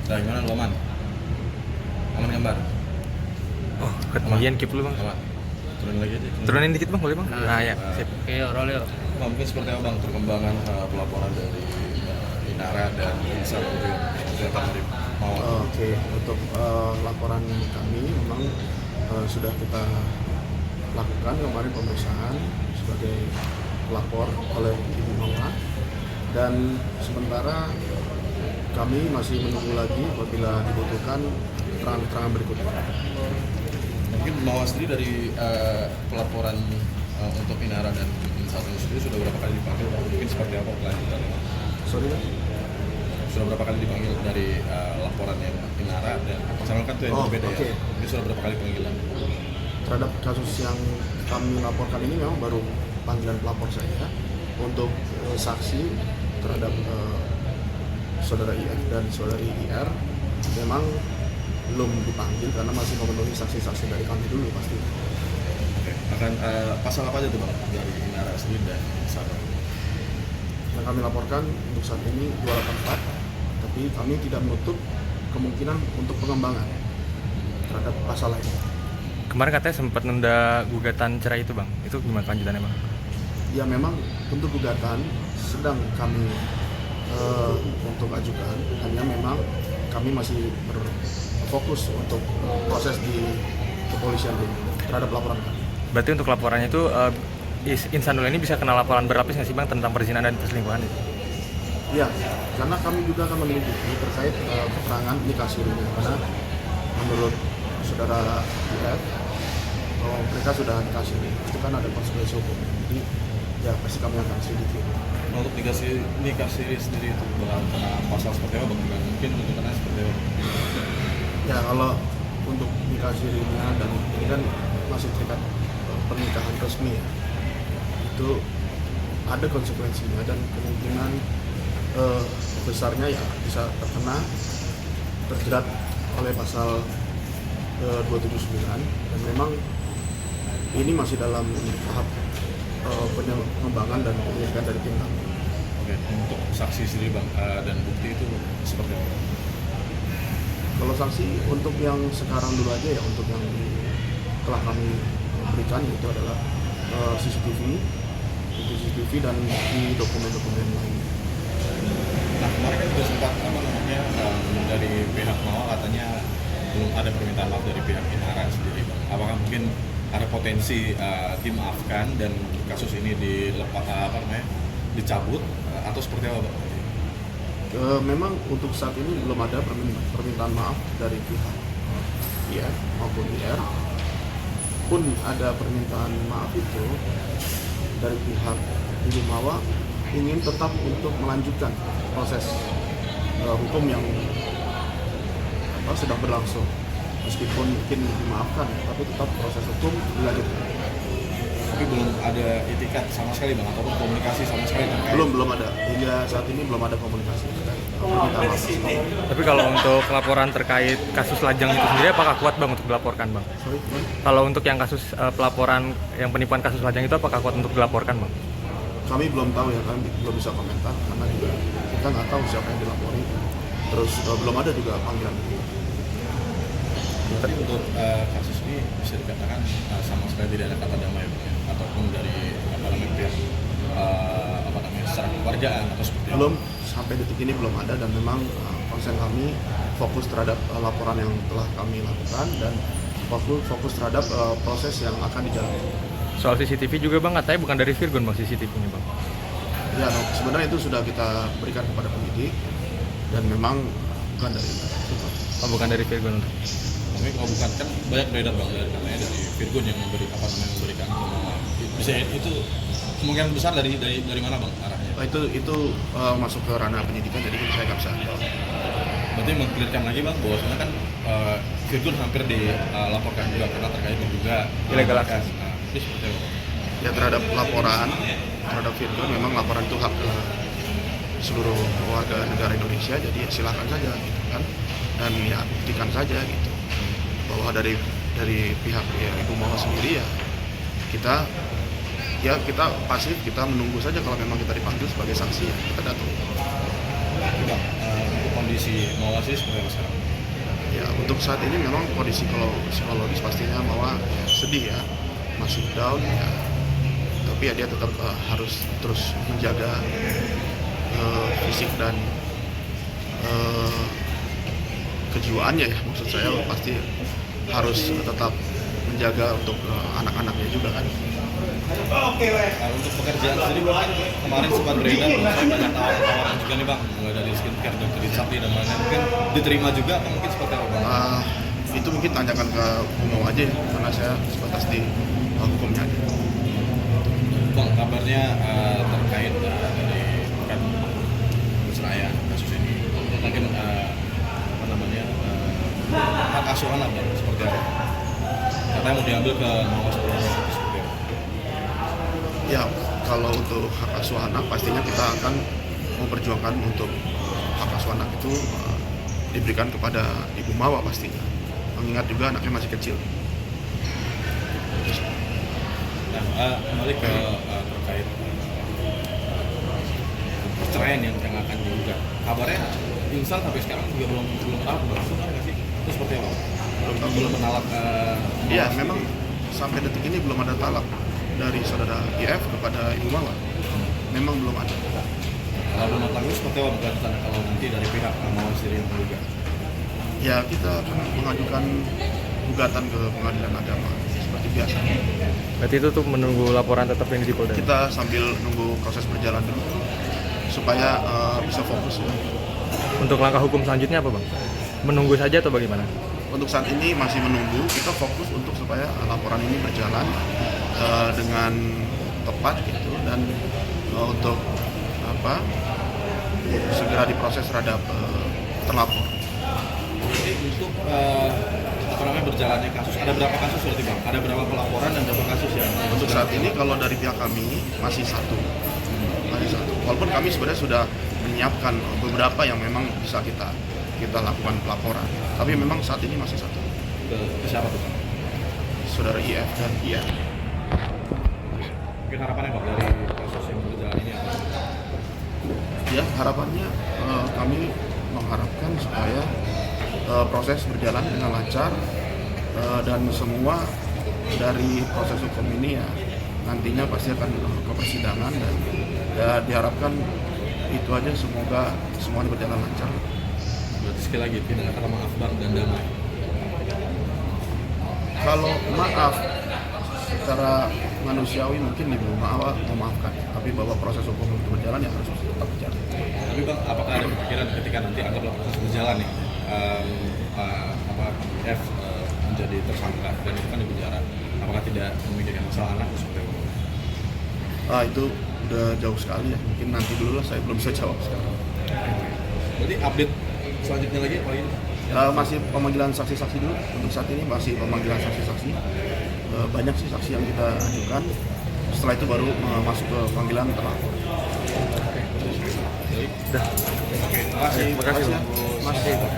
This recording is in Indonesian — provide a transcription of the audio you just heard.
Nah, gimana lu aman? Aman gambar? Oh, ketinggian keep lu bang. Aman. Turunin lagi aja. Turunin dikit bang, boleh bang? Nah ya, sip. Oke, roll yuk. Bang, mungkin seperti apa bang perkembangan pelaporan dari Inara dan Insar gitu ya? Seperti apa tadi mau? Oke, untuk laporan kami memang sudah kita lakukan kemarin pemeriksaan sebagai pelapor oleh Ibu Mawar, dan sementara kami masih menunggu lagi apabila dibutuhkan keterangan-keterangan berikutnya. Mungkin Mawar sendiri dari pelaporan untuk Inara dan Insar sendiri sudah berapa kali dipanggil? Mungkin seperti apa kelanjutannya? Sorry, Pak. Sudah berapa kali dipanggil dari laporan yang Inara dan sama kan itu yang berbeda okay. ya? Ini sudah berapa kali panggilan? Terhadap kasus yang kami laporkan ini memang baru panggilan pelapor saja. Untuk saksi terhadap saudara IF dan saudari IR memang belum dipanggil karena masih memenuhi saksi-saksi dari kami dulu pasti. Oke. Akan pasal apa aja tuh bang dari Inara sendiri dan Insar? Yang kami laporkan untuk saat ini 284, tapi kami tidak menutup kemungkinan untuk pengembangan terhadap pasal lain. Kemarin katanya sempat nunda gugatan cerai itu bang. Itu gimana kelanjutannya bang? Ya memang untuk gugatan sedang kami untuk ajukan, hanya memang kami masih berfokus untuk proses di kepolisian dulu terhadap laporan kami. Berarti untuk laporannya itu Insanul ini bisa kena laporan berlapis nggak sih bang tentang perzinahan dan perselingkuhan itu? Ya, karena kami juga akan menyelidiki terkait keterangan nikah sirinya, karena menurut saudara IF mereka sudah nikah siri, itu kan ada konsekuensi hukum. Jadi ya pasti kami akan selidiki. Nah, untuk nikah siri sendiri itu bakal kena pasal seperti apa bang? Dan mungkin tuntutannya seperti apa? Ya kalau untuk nikah sirinya dan ini kan masih terikat pernikahan resmi ya, itu ada konsekuensinya dan kemungkinan besarnya ya bisa terjerat oleh pasal 279, dan memang ini masih dalam tahap pengembangan dan penyelidikan dari tim kami. Oke, untuk saksi sendiri bang dan bukti itu seperti apa? Kalau saksi untuk yang sekarang dulu aja ya, untuk yang telah kami berikan itu adalah CCTV dan di dokumen-dokumen lainnya. Nah, kemarin kan juga sempat dari pihak Mawar katanya belum ada permintaan maaf dari pihak Inara sendiri bang. Apakah mungkin ada potensi dimaafkan dan kasus ini dicabut atau seperti apa bang? Memang untuk saat ini belum ada permintaan maaf dari pihak IR maupun IR. Pun ada permintaan maaf itu dari pihak Ibu Mawar ingin tetap untuk melanjutkan proses hukum yang sedang berlangsung, meskipun mungkin dimaafkan tapi tetap proses hukum dilanjutkan. Tapi belum ada itikat sama sekali bang, ataupun komunikasi sama sekali terkait? Belum ada, hingga saat ini belum ada komunikasi terkait permintaan maaf tersebut. Tapi kalau untuk laporan terkait kasus lajang itu sendiri apakah kuat bang untuk dilaporkan bang? Sorry, bang. Kalau untuk yang kasus pelaporan yang penipuan kasus lajang itu apakah kuat untuk dilaporkan bang? Kami belum tahu ya, kami belum bisa komentar karena juga kita nggak tahu siapa yang dilapori. Terus belum ada juga panggilan. Tapi untuk kasus ini bisa dikatakan sama sekali tidak ada kata damai ya? Ataupun dari pihak secara keluargaan atau seperti apa? Belum, sampai detik ini belum ada, dan memang konsen kami fokus terhadap laporan yang telah kami lakukan dan fokus terhadap proses yang akan dijalani. Soal CCTV juga bang katanya bukan dari Virgon bang CCTV-nya bang? Ya, sebenarnya itu sudah kita berikan kepada penyidik dan memang bukan dari Virgon. Oh, bukan dari Virgon. Mungkin kalau bukan kan banyak beredar bang katanya dari Virgon yang memberikan bisa itu kemungkinan besar dari mana bang arahnya? Itu masuk ke ranah penyidikan, jadi saya nggak bisa jawab. Berarti mengklirkan lagi bang bahwasanya kan Virgon hampir dilaporkan juga karena terkait juga Illegal access. Ini seperti apa? Ya, terhadap laporan terhadap Virgon, memang laporan itu hak seluruh warga negara Indonesia, jadi silakan saja gitu kan, dan ya buktikan saja gitu bahwa dari pihak Ibu Mawar sendiri ya kita pasif, kita menunggu saja kalau memang kita dipanggil sebagai saksi ya kita datang. Bang, untuk kondisi Mawar sih seperti apa sekarang? Ya, untuk saat ini memang kondisi psikologis pastinya Mawar ya, sedih ya, masih down ya. Tapi ya dia tetap harus terus menjaga fisik dan kejiwaannya ya. Maksud saya pasti harus tetap menjaga untuk anak-anaknya juga kan. Untuk pekerjaan sendiri Bang, kan kemarin sempat beredar banyak tawaran juga nih Bang, mulai dari skincare, dokter Sakti dan lain-lain, mungkin diterima juga atau mungkin seperti apa Bang? Itu mungkin tanyakan ke Bung aja ya, karena saya sebatas di hukumnya aja. Bang, kabarnya terkait dari kan perceraian kasus ini, mungkin apa namanya hak asuh anak Bang, seperti apa? Katanya mau diambil ke Mawar seperti apa? Ya, kalau untuk hak asuh anak pastinya kita akan memperjuangkan untuk hak asuh anak itu diberikan kepada Ibu Mawar pastinya. Mengingat juga anaknya masih kecil. Nah, kembali ke terkait perceraian yang akan digugat. Kabarnya Insan sampai sekarang juga belum tahu Bang, benar nggak sih? Itu seperti apa? Belum menalak. Iya, memang sampai detik ini belum ada talak dari saudara IF kepada Ibu Mawar. Memang belum ada. Kalau menolak itu seperti apa bukan kalau nanti dari pihak Mawar sendiri yang menggugat? Ya, kita akan mengajukan gugatan ke pengadilan agama seperti biasa. Berarti itu tuh menunggu laporan tetap yang di Polda. Kita sambil nunggu proses berjalan dulu supaya bisa fokus ya. Untuk langkah hukum selanjutnya apa Bang? Menunggu saja atau bagaimana? Untuk saat ini masih menunggu, kita fokus untuk supaya laporan ini berjalan dengan tepat gitu dan untuk segera diproses terhadap terlapor. Jadi untuk apa namanya berjalannya kasus, ada berapa kasus berarti Bang? Ada berapa pelaporan dan berapa kasus yang Untuk saat ini kalau dari pihak kami masih satu. Walaupun kami sebenarnya sudah menyiapkan beberapa yang memang bisa kita lakukan pelaporan, tapi memang saat ini masih satu. ke siapa tuh Bang? Saudara IF dan IR. Mungkin harapannya Bang dari proses yang berjalan ini apa? Ya, harapannya kami mengharapkan supaya proses berjalan dengan lancar dan semua dari proses hukum ini ya nantinya pasti akan ke persidangan dan ya diharapkan itu aja, semoga semuanya berjalan lancar. Berarti sekali lagi tidak ada kata maaf Bang dan damai. Kalau maaf secara manusiawi mungkin Ibu Mawar memaafkan, tapi bahwa proses hukum itu berjalan ya harus tetap berjalan. Tapi Bang, apakah ada pikiran ketika nanti anggaplah proses berjalan nih, F menjadi tersangka dan itu kan di penjara, apakah tidak memikirkan masalah anak seperti itu? Itu udah jauh sekali ya, mungkin nanti dulu lah, saya belum bisa jawab sekarang. Berarti update selanjutnya lagi apa ini? Masih pemanggilan saksi-saksi dulu, untuk saat ini masih pemanggilan saksi-saksi. Banyak sih saksi yang kita ajukan, setelah itu baru masuk ke panggilan terlapor. Terima kasih. Terima kasih. Mas.